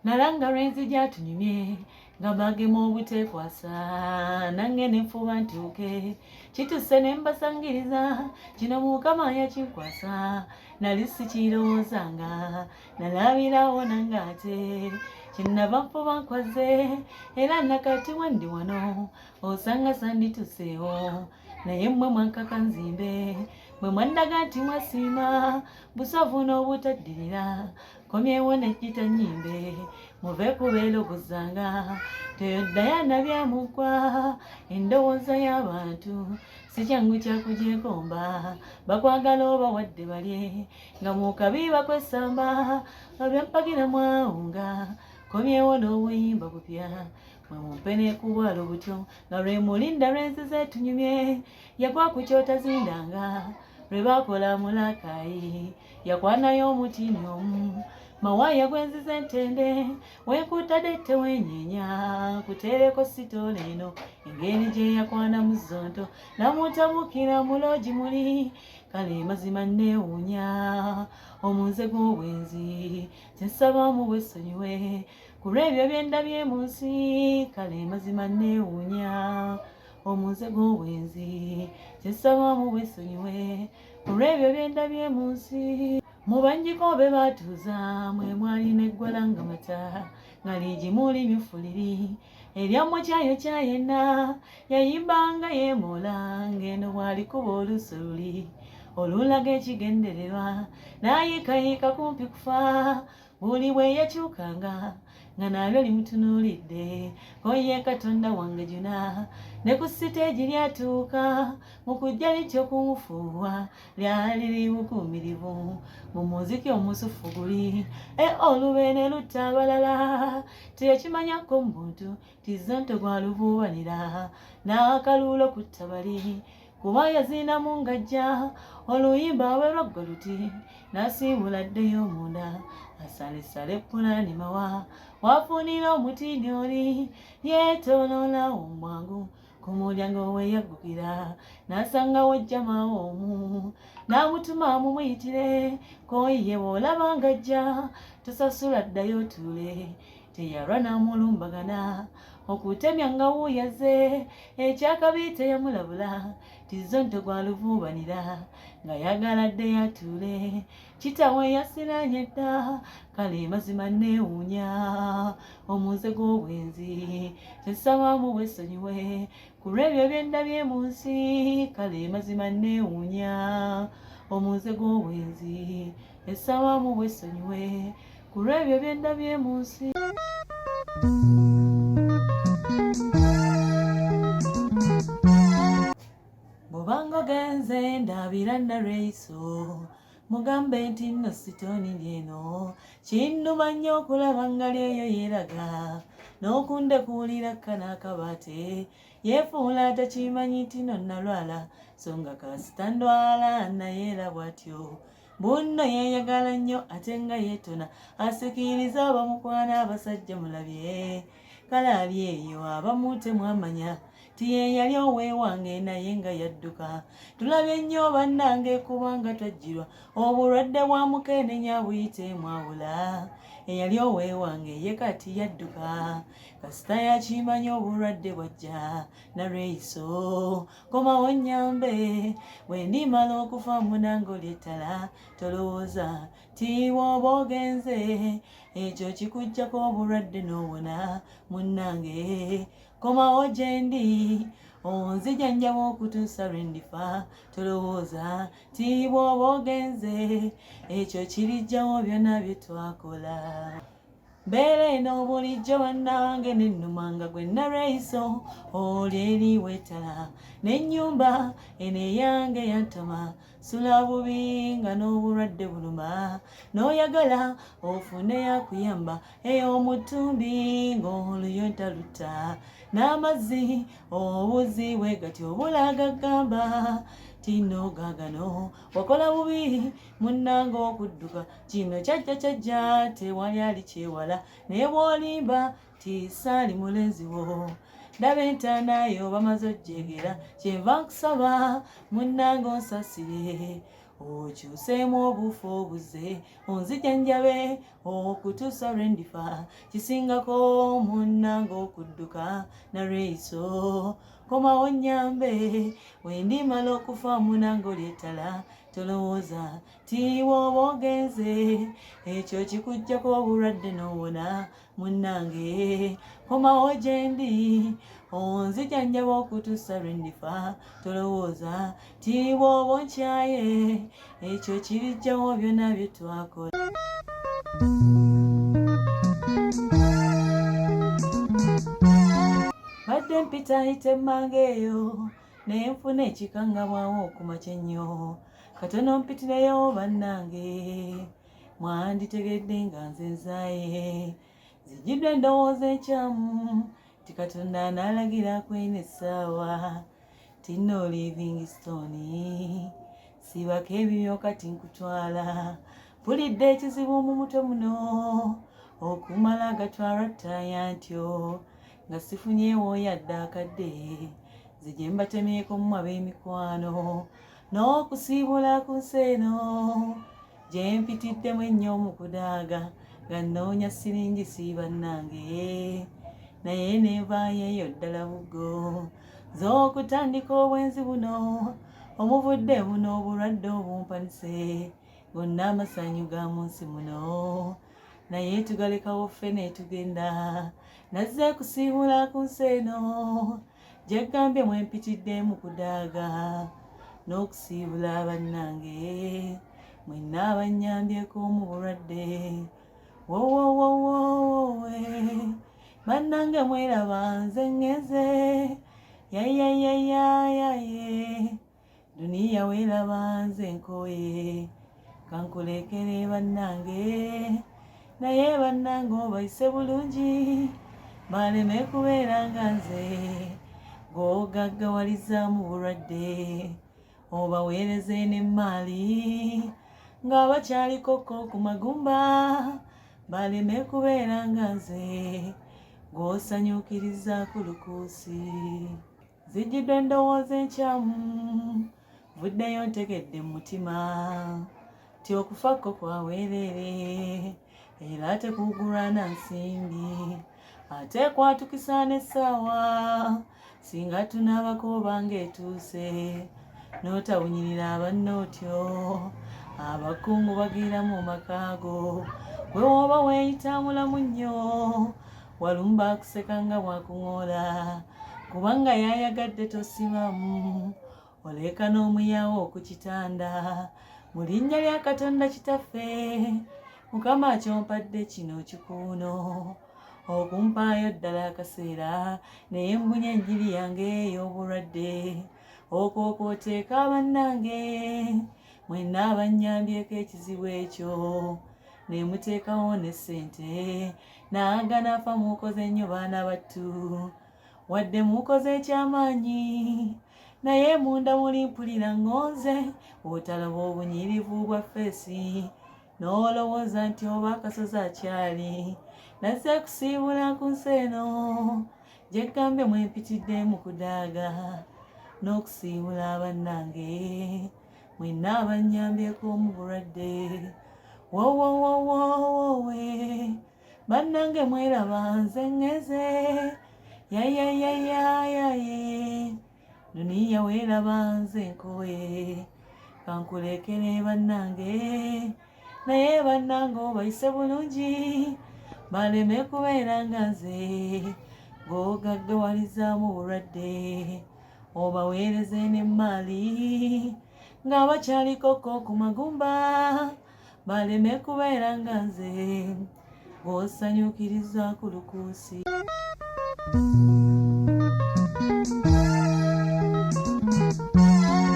Nalanga lwenzi gyatunyumye nga bagema obuteekwasa nange ne nfuba ntuuke kituse ne mbasangiriza kino Mukama yakinkwasa nali sikirowoozanga nalabirawo nange ate kinnava nfuba nkwaze era nakati wendi wano osanga sandituseewo naye mmwe mwankaka nzimbe mwe mwandaga nti mwasiima busovu n'obutaddirira komyewo nejjita nnyimbe muve kubeerogozanga teyo Diana byamugwa endowooza y'abantu si kyangu kyakujeegomba bakwagala oba wadde balye nga mu kabi bakwesamba abyampagira mwawunga komyewo n'obuyimba bupya mwe mumpe n'ekubwalo butyo nga lwe mulinda lwenzize tunyumye yagwa ku kyotazindanga lwe bakola mulakayi yakwanayo omutini omu mawaya gwenzize ntende wekutadde tewenyenya kuteereko sitoola eno engeri gye yakwana mu zonto namutabukira mulogi muli kale mazima neewuunya omunze gw'obwenzi kyensaba mubwesonyiwe ku lw'ebyo byendabye mu nsi kale mazima neewuunya omunze gw'obwenzi kyensaba mubwesonyiwe ku lw'ebyo byendabye mu nsi mubanjiko be batuuza mwe mwali neggwala nga mata nga liigimuli myufuliri eryammo kyayo kyayena yayimbanga yeemoola ng'eno bw'alikuba oluuso luli olulaga ekigendererwa n'ayiikayiika kumpi kufa buli bwe yakyukanga nga nalyo limutunuulidde oye Katonda wange juna ne ku siteegi lyatuuka mu kujja lityo kumufuuwa lyali libukuumirivu mu muziki omusufu guli olubeene lutta abalala teyakimanyako muntu tizonto gwalubuubanira n'akaluulo kutta bali kuba yazinamu ngajja oluyimba bwe lwaggwa luti n'asiibula ddeyo munda asalesale pulaani mawa wafunira omutini oli yeetooloola omwangu ku mulyango we yaggukira n'asangawo jjamawo omu n'amutuma mumuyitire koyiye bw'olaba ng'ajja tosasula ddayo tuule teyalwa n'amulumbagana okutemya nga wuuyaze ekyakabi teyamulabula tizonto gwaluvuubanira nga yagala ddeyo atuule kitaawe yasiranye dda kale mazima neewuunya omunze gw'obwenzi kyensaba mubwesonyiwe ku lw'ebyo byendabye mu nsi kale mazima neewuunya omunze gw'obwenzi kyensaba mubwesonyiwe ku lw'ebyo byendabye mu nsi. Bw'obanga ogenze ndabira nalweiso mugambe nti nno sitooni lyeno kinnuma nnyo okulaba nga lyeyo yeeraga n'okundekuulira kanaakabaate yeefuula takimanyi nti nno nalwala so nga kasita ndwala naye era bw'atyo bunno yeeyagala nnyo ate nga yeetona asikiriza abamukwana abasajja mulabye kale ali eyo abamu temwamanya ti yeyali oweewange naye nga yadduka tulabye nnyo bannange kubanga twajjirwa obulwadde bwa mukeenenya buyite mwawula eyali oweewange ye kati yadduka kasita yakimanya obulwadde bwajja nalweiso komawo nnyambe bwe ndimala okufa munange olyettala tolowooza ti bw'oba ogenze ekyo kikuggyako obulwadde n'owona munnange komawo gye ndi onzijanjaba okutuusa lwe ndifa tolowooza ti bw'oba ogenze ekyo kirijjawo byonna bye twakola. mbeera eno bulijjo bannange nennumanga gwe narreiso oli eri wetala n'ennyumba eno eyange yantama sula bubi nga n'obulwadde buluma n'oyagala ofune yakuyamba ey'omutumbi ng'oluyo ntalutta n'amazzi obuzi bwe gati obulaga gamba tino gagano wakola bubi munnanga okudduka kino kyajja tewali ali kyewala naye bw'olimba tisaali mulenzi wo ndaba entaanayo bamaze ojjegera kyenva nkusaba munnanga onsasire okyuseemu obuufu obuze onzijanjabe okutuusa lwe ndifa kisingako munnanga okudduka narreiso komawo nnyambe wendimala okufa munanga olyetala tolowooza ti bw'oba ogenze ekyo kikuggyako obulwadde n'owona munnange komawo gye ndi onzijanjaba okutuusa lwe ndifa tolowooza ti bw'oba onkyaye ekyo kirijjawo byonna bye twakola. Badde mpita ayita emmanga eyo naye nfuna ekikangabwawo okumakya ennyo katono mpitireyo bannange mwanditegedde nga nze nzaaye zijjiddwa endowooza enkyamu ti Katonda n'alagira kwena essaawa tino Livingston siibako ebibyo kati nkutwala mpulidde ekizibu mu mutwe muno okumala gatwalwa ttaaya ntyo nga sifunyeewo yadde akadde zigye mbatemyeko mu ab'emikwano n'okusiibula ku nsi eno gye mpitiddemu ennyo mu kudaaga nga nnoonya siringi bannange naye neevaayo eyo ddala buggo z'okutandika obwenzi buno omuvudde buno obulwadde obumpanise gonna amasanyu ga mu nsi muno naye tugalekawo ffene tugenda nazze kusiibula ku nsi eno gye gambye mwempitidde mu kudaaga n'okusiibula bannange mwenna abannyambyeko mu bulwadde wowowowowe bannange mweraba nze ŋŋeze yayayayayaye duniya weeraba nze nkooye kankulekere bannange naye bannange obayise bulungi baleme kubeera nga nze ng'ogaggawaliza mu bulwadde obaweereze n'emmaali nga bakyalikoko ku magumba baleme kubeera nga nze ng'osanyukiriza ku lukuusi zijjiddwa endowooza enkyamu vuddeyo ntegedde mu mutima ti okufakko kwaweerere era tekugulwa na nsimbi ate kwatukisa n'essaawa singa tunaabako obanga etuuse n'otawunyirira abannootyo abakungu bagiramu makaago gwe wooba weeyita mulamu nnyo walumba akuseka nga bwakuŋoola kubanga yayagadde tosimamu oleka n'omuyaawo okukitanda mu linnya lya Katonda kitaffe Mukama akyompadde kino kikuuno okumpaayo ddala akaseera naye mbunya enjiri yange ey'obulwadde okwokwoteeka bannange mwenna abannyambyeko ekizibu ekyo ne muteekawo ne ssente naagana afa mukoze nnyo baana battu wadde mukoze ekyamaanyi naye munda muli mpulira ngonze otalaba obunyirivu bwa feesi n'olowooza nti oba akasozi akyali nazze kusiibula ku nsi eno gye gambye mwempitidde mu kudaaga n'okusiibula bannange mwenna abannyambyeko mu bulwadde wowowowowe bannange mweraba nze ŋŋeze yayayayayaye duniya weeraba nze nkooye kankulekere bannange naye bannange obayise bulungi baleme kubeera nga nze ng'ogaggawaliza mu bulwadde obaweereze n'emmaali nga bakyalikoko ku magumba baleme kubeera nga nze gw'osanyukiriza ku lukuusi.